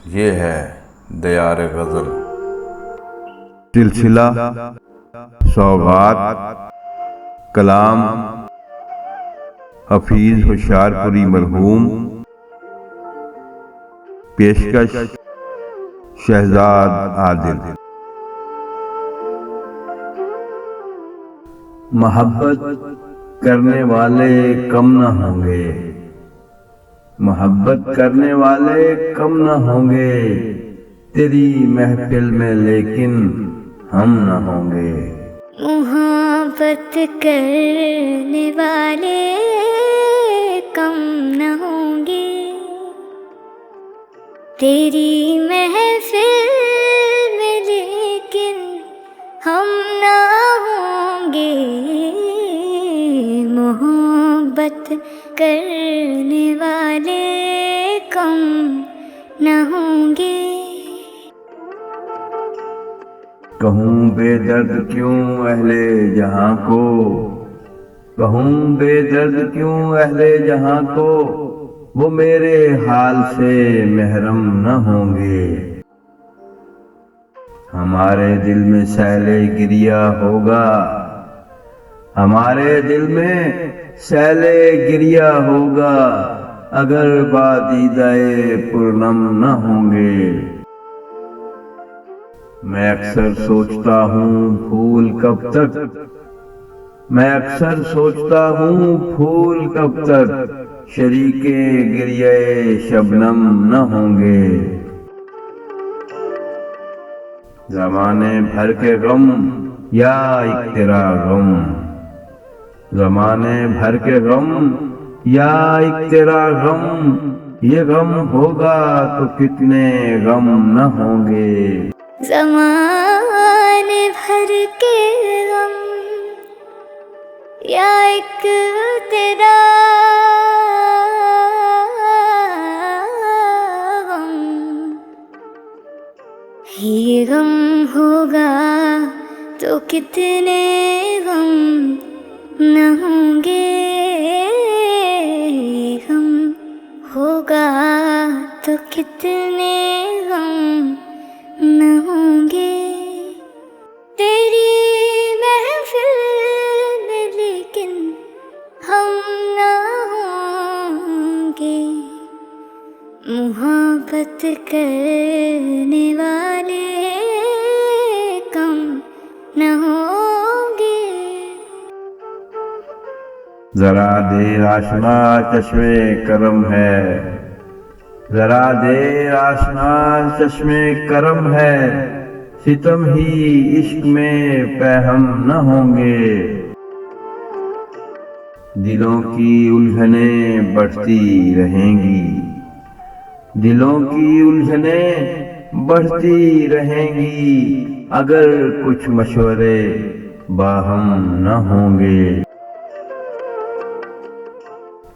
ये है दयार गज़ल। सिलसिला सौगात कलाम हफीज होशियारपुरी मरहूम। पेशकश शहजाद आदिल। मोहब्बत करने वाले कम न होंगे, मोहब्बत करने वाले कम न होंगे, तेरी महफिल में लेकिन हम न होंगे। मोहब्बत करने वाले कम न होंगे, तेरी महफिल में लेकिन हम न होंगे। मोहब्बत करने वाले कम न होंगे। कहूँ बेदर्द क्यों अहले जहां को, कहूँ बेदर्द क्यों अहले जहां को, वो मेरे हाल से महरम न होंगे। हमारे दिल में सैले गिरिया होगा, हमारे दिल में सैले गिरिया होगा, अगर बादीदाए पूर्णम न होंगे। मैं अक्सर सोचता हूँ फूल कब तक, मैं अक्सर सोचता हूँ फूल कब तक, शरीके गिरिए शबनम न होंगे। ज़माने भर के गम या एक तेरा गम, ज़माने भर के गम या एक तेरा गम, ये गम होगा तो कितने गम न होंगे। ज़माने भर के गम या एक तेरा गम, ये गम होगा तो कितने गम न होंगे। गम होगा तो कितने गम न होंगे। तेरी महफिल में लेकिन हम न होंगे। मोहब्बत करने वाले कम न होंगे। जरा देर आशना चश्मे करम है, जरा देर आशना चश्मे करम है, सितम ही इश्क में पैहम न होंगे। दिलों की उलझनें बढ़ती रहेंगी, दिलों की उलझनें बढ़ती रहेंगी, अगर कुछ मशवरे बाहम न होंगे।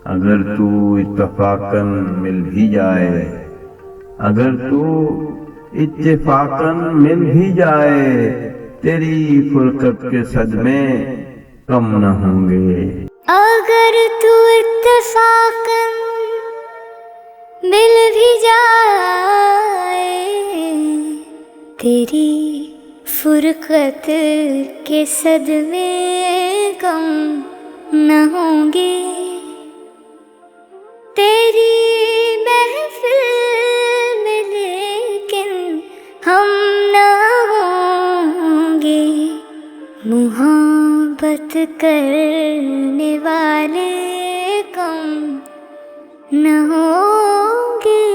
अगर तू इत्तफाकन मिल भी जाए, अगर तू इत्तेफाकन मिल भी जाए, तेरी फुरकत के सदमे कम न होंगे। अगर तू इत्तेफाकन मिल भी जाए, तेरी फुरकत के सदमे कम न होंगे। तेरी महफिल में लेकिन हम न होंगे। मोहब्बत करने वाले कम न होंगे।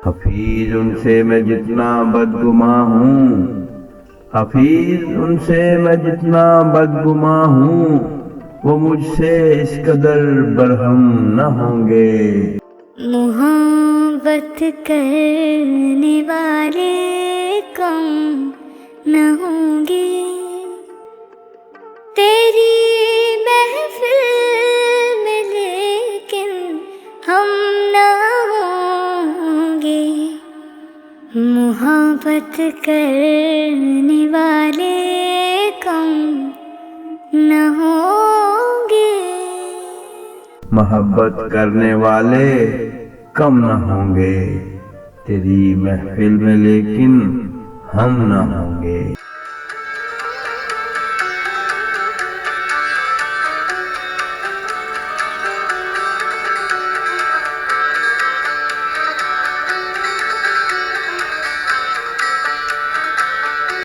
हफीज उनसे मैं जितना बदगुमा हूँ, हफीज उनसे मैं जितना बदगुमा हूँ, वो मुझसे इस कदर बरहम न होंगे। मोहब्बत करने वाले कम न होंगे। तेरी महफिल में लेकिन हम न होंगे। मोहब्बत करने वाले कम न होंगे। मोहब्बत करने वाले कम न होंगे, तेरी महफिल में लेकिन हम न होंगे।